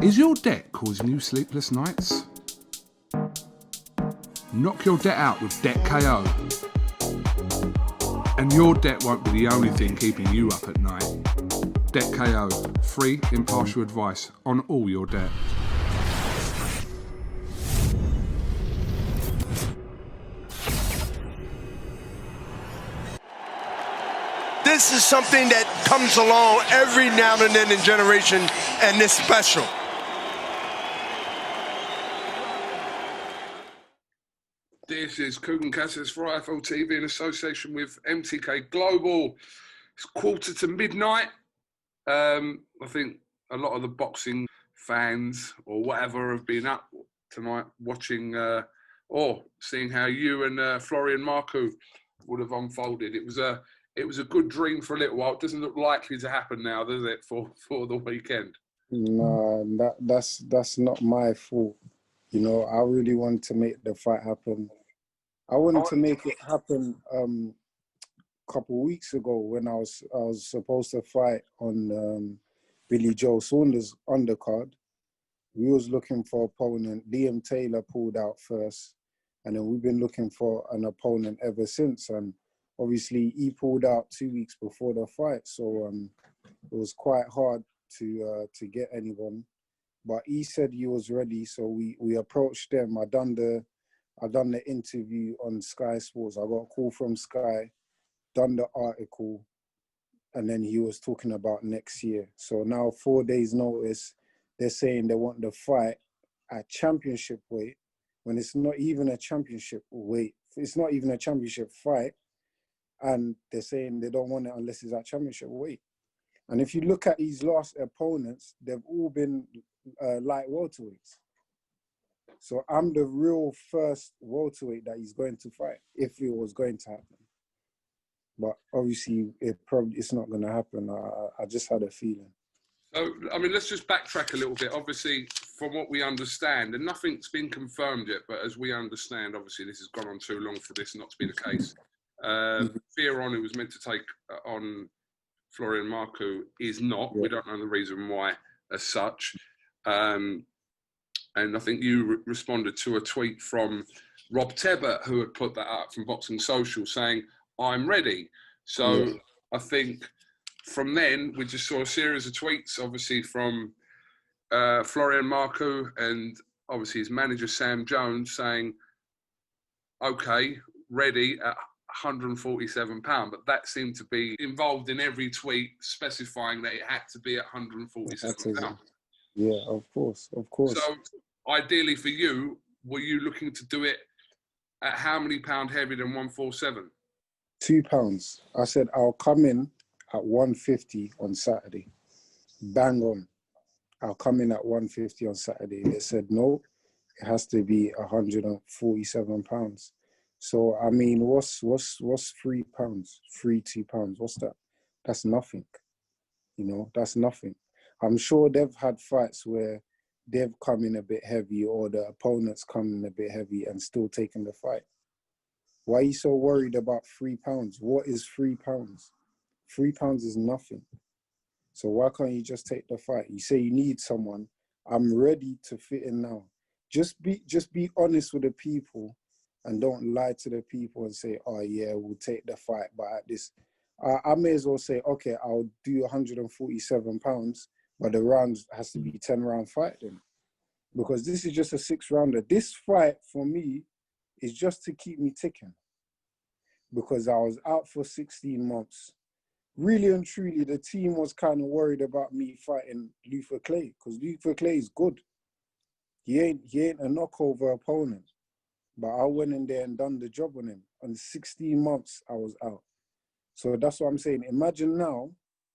Is your debt causing you sleepless nights? Knock your debt out with Debt KO. And your debt won't be the only thing keeping you up at night. Debt KO. Free, impartial advice on all your debt. This is something that comes along every now and then in generation, and it's special. This is Kugan Cassis for IFL TV in association with MTK Global. It's 11:45. I think a lot of the boxing fans or whatever have been up tonight watching or seeing how you and Florian Marku would have unfolded. It was a good dream for a little while. It doesn't look likely to happen now, does it, for the weekend? No, that's not my fault. You know, I really wanted to make the fight happen. I wanted to make it happen a couple of weeks ago when I was supposed to fight on Billy Joe Saunders' undercard. We was looking for opponent. Liam Taylor pulled out first, and then we've been looking for an opponent ever since. And obviously, he pulled out 2 weeks before the fight, so it was quite hard to get anyone. But he said he was ready, so we approached them. I done the interview on Sky Sports. I got a call from Sky, done the article, and then he was talking about next year. So now 4 days notice, they're saying they want the fight at championship weight when it's not even a championship weight. It's not even a championship fight. And they're saying they don't want it unless it's at championship weight. And if you look at his last opponents, they've all been light welterweights. So I'm the real first welterweight that he's going to fight, if it was going to happen. But obviously, it's not going to happen. I just had a feeling. So, I mean, let's just backtrack a little bit. Obviously, from what we understand, and nothing's been confirmed yet, but as we understand, obviously, this has gone on too long for this not to be the case. Fearon, who was meant to take on Florian Marku, is not. Yeah. We don't know the reason why as such. And I think you responded to a tweet from Rob Tebbett, who had put that up from Boxing Social, saying, I'm ready. So yeah. I think from then, we just saw a series of tweets, obviously, from Florian Marku and obviously his manager, Sam Jones, saying, okay, ready at £147, but that seemed to be involved in every tweet specifying that it had to be at £147. Yeah, of course. So ideally for you, were you looking to do it at how many pound heavier than 147? £2. I said I'll come in at 150 on Saturday. Bang on. I'll come in at 150 on Saturday. They said no, it has to be £147. So I mean, what's £3? £2? What's that? That's nothing. You know, that's nothing. I'm sure they've had fights where they've come in a bit heavy or the opponent's come in a bit heavy and still taken the fight. Why are you so worried about £3? What is £3? £3 is nothing. So why can't you just take the fight? You say you need someone. I'm ready to fit in now. Just be honest with the people and don't lie to the people and say, oh yeah, we'll take the fight, but at this, I may as well say, okay, I'll do £147, but the rounds has to be 10-round fight then. Because this is just a 6-rounder. This fight, for me, is just to keep me ticking. Because I was out for 16 months. Really and truly, the team was kind of worried about me fighting Luther Clay, because Luther Clay is good. He ain't a knockover opponent. But I went in there and done the job on him. And 16 months, I was out. So that's what I'm saying. Imagine now,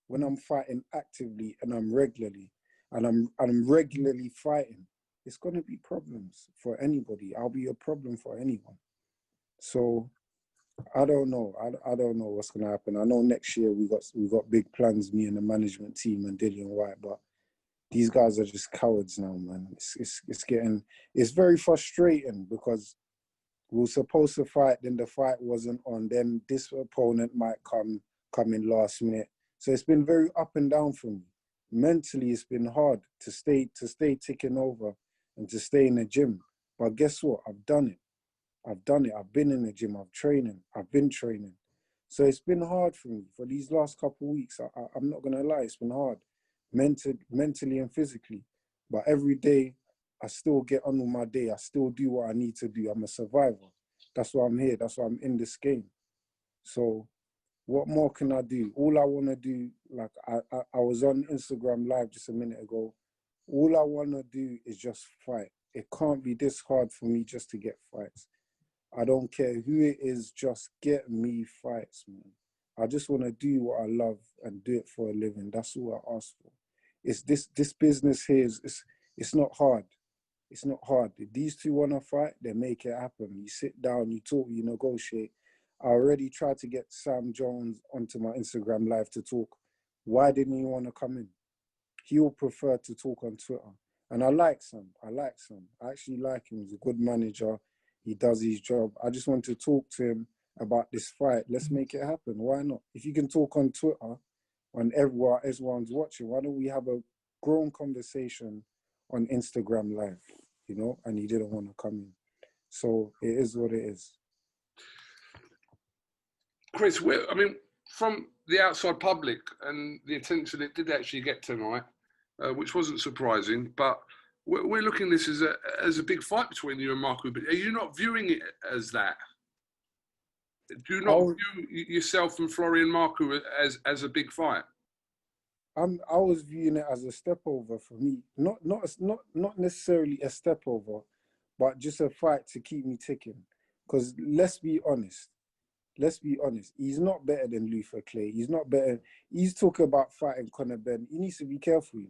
when I'm fighting actively and I'm regularly, and I'm regularly fighting, it's going to be problems for anybody. I'll be a problem for anyone. So I don't know. I don't know what's going to happen. I know next year we got big plans, me and the management team and Dillian White, but these guys are just cowards now, man. It's very frustrating because we were supposed to fight, then the fight wasn't on. Then this opponent might come in last minute. So it's been very up and down for me. mentally it's been hard to stay ticking over and to stay in the gym. But guess what? I've done it. I've been in the gym. I've been training. So it's been hard for me for these last couple of weeks. I'm not gonna lie, it's been hard, mentally and physically. But every day, I still get on with my day. I still do what I need to do. I'm a survivor. That's why I'm here. That's why I'm in this game. So what more can I do? All I want to do, like I was on Instagram Live just a minute ago. All I want to do is just fight. It can't be this hard for me just to get fights. I don't care who it is, just get me fights, man. I just want to do what I love and do it for a living. That's all I ask for. It's this business here it's not hard. It's not hard. If these two want to fight, they make it happen. You sit down, you talk, you negotiate. I already tried to get Sam Jones onto my Instagram Live to talk. Why didn't he want to come in? He will prefer to talk on Twitter. And I like Sam. I actually like him. He's a good manager. He does his job. I just want to talk to him about this fight. Let's make it happen. Why not? If you can talk on Twitter, on everyone's watching, why don't we have a grown conversation on Instagram Live, and he didn't want to come in. So it is what it is. Chris, from the outside public and the attention it did actually get tonight, which wasn't surprising, but we're looking at this as a big fight between you and Marku. But are you not viewing it as that? Do you not view yourself and Florian Marku as a big fight? I was viewing it as a step over for me. Not necessarily a step over, but just a fight to keep me ticking. Because let's be honest. He's not better than Luther Clay. He's not better. He's talking about fighting Conor Ben. He needs to be careful,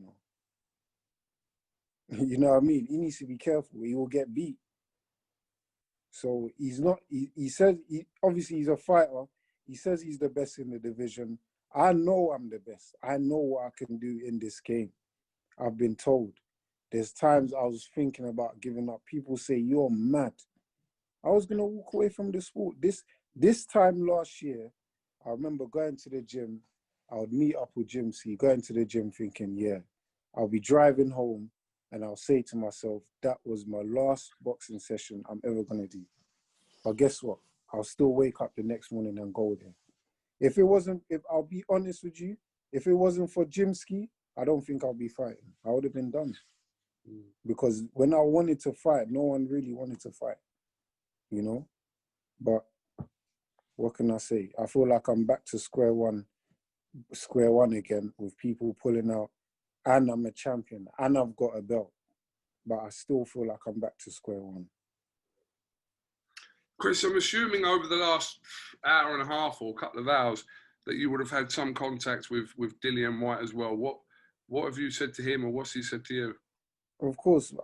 You know what I mean? He needs to be careful. He will get beat. So he's not. He says obviously he's a fighter. He says he's the best in the division. I know I'm the best. I know what I can do in this game. I've been told. There's times I was thinking about giving up. People say, you're mad. I was going to walk away from the sport. This time last year, I remember going to the gym. I would meet up with Jim C, going to the gym thinking, yeah, I'll be driving home and I'll say to myself, that was my last boxing session I'm ever going to do. But guess what? I'll still wake up the next morning and go there. If I'll be honest with you, if it wasn't for Jimski, I don't think I'll be fighting. I would have been done. Because when I wanted to fight, no one really wanted to fight, But what can I say? I feel like I'm back to square one again with people pulling out, and I'm a champion, and I've got a belt. But I still feel like I'm back to square one. Chris, I'm assuming over the last hour and a half or a couple of hours that you would have had some contact with Dillian Whyte as well. What have you said to him, or what's he said to you? Of course,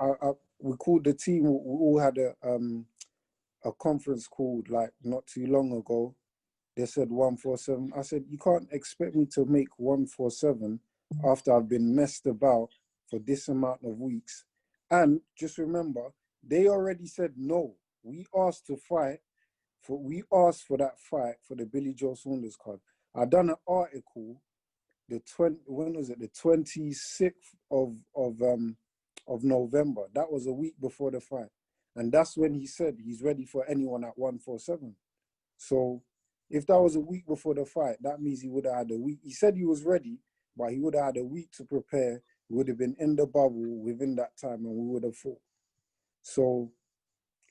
we called the team. We all had a conference call like not too long ago. They said 147. I said, you can't expect me to make 147 after I've been messed about for this amount of weeks. And just remember, they already said no. We asked to fight. We asked for that fight for the Billy Joe Saunders card. I done an article. When was it? The 26th of November. That was a week before the fight, and that's when he said he's ready for anyone at 147. So, if that was a week before the fight, that means he would have had a week. He said he was ready, but he would have had a week to prepare. He would have been in the bubble within that time, and we would have fought. So.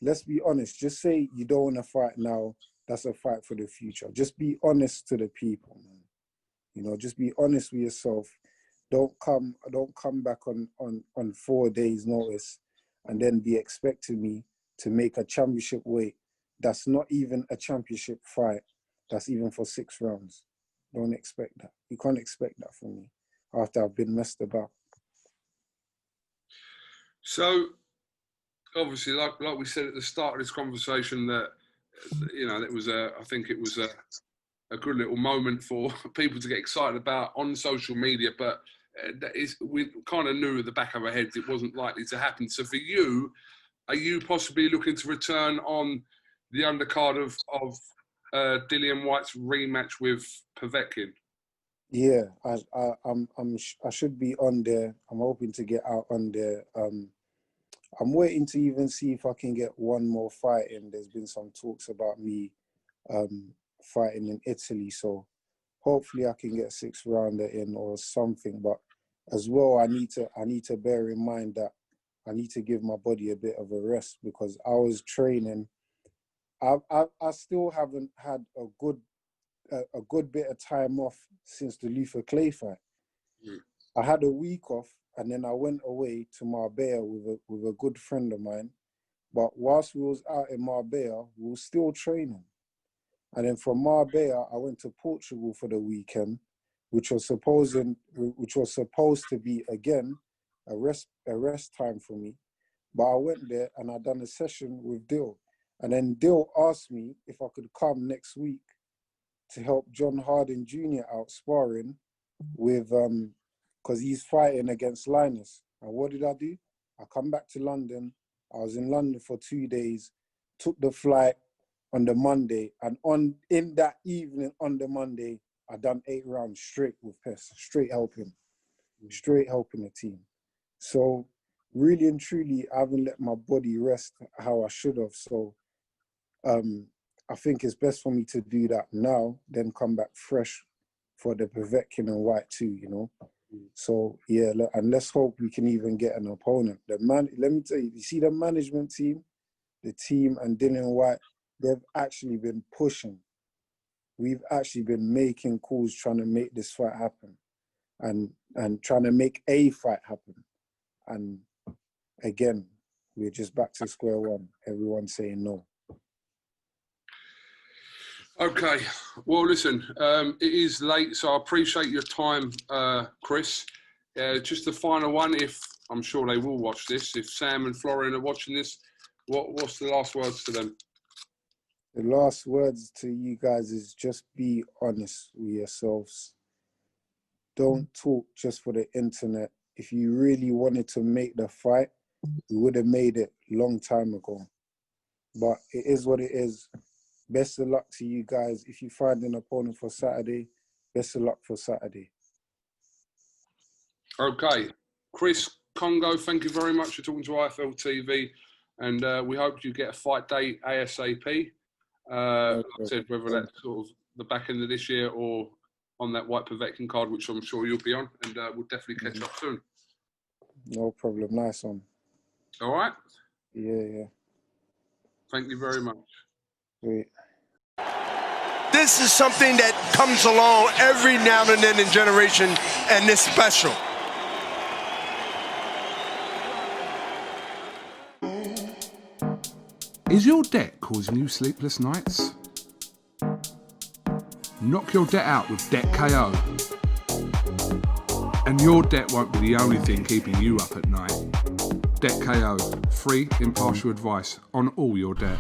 Let's be honest. Just say you don't want to fight now. That's a fight for the future. Just be honest to the people, man. Just be honest with yourself. Don't come back on 4 days' notice and then be expecting me to make a championship weight. That's not even a championship fight. That's even for 6 rounds. Don't expect that. You can't expect that from me after I've been messed about. So, obviously, like we said at the start of this conversation, that I think it was a good little moment for people to get excited about on social media. But we kind of knew at the back of our heads it wasn't likely to happen. So, for you, are you possibly looking to return on the undercard of Dillian Whyte's rematch with Povetkin? Yeah, I should be on there. I'm hoping to get out on there. I'm waiting to even see if I can get one more fight in. There's been some talks about me fighting in Italy, so hopefully I can get a 6th rounder in or something. But as well, I need to bear in mind that I need to give my body a bit of a rest, because I was training. I still haven't had a good bit of time off since the Luther Clay fight. I had a week off, and then I went away to Marbella with a good friend of mine. But whilst we was out in Marbella, we were still training. And then from Marbella, I went to Portugal for the weekend, which was supposed to be again a rest time for me. But I went there and I done a session with Dill, and then Dill asked me if I could come next week to help John Harding Jr. out sparring with because he's fighting against Linus. And what did I do? I come back to London. I was in London for 2 days, took the flight on the Monday, and in that evening on the Monday, I done 8 rounds straight with Pest, straight helping the team. So really and truly, I haven't let my body rest how I should have. So I think it's best for me to do that now, then come back fresh for the Povetkin and White too, you know. So yeah, and let's hope we can even get an opponent. Let me tell you, you see the management team, the team and Dylan White, they've actually been pushing. We've actually been making calls trying to make this fight happen, and trying to make a fight happen. And again, we're just back to square one. Everyone's saying no. Okay, well, listen, it is late, so I appreciate your time, Chris. Just the final one, if I'm sure they will watch this, if Sam and Florian are watching this, what's the last words to them? The last words to you guys is just be honest with yourselves. Don't talk just for the internet. If you really wanted to make the fight, you would have made it long time ago. But it is what it is. Best of luck to you guys. If you find an opponent for Saturday, best of luck for Saturday. Okay. Chris, Kongo, thank you very much for talking to IFL TV. And we hope you get a fight date ASAP. Like I said, whether that's sort of the back end of this year or on that White Povetkin card, which I'm sure you'll be on. And we'll definitely catch up soon. No problem. Nice one. All right? Yeah. Thank you very much. Great. This is something that comes along every now and then in generation, and it's special. Is your debt causing you sleepless nights? Knock your debt out with Debt KO. And your debt won't be the only thing keeping you up at night. Debt KO, free, impartial advice on all your debt.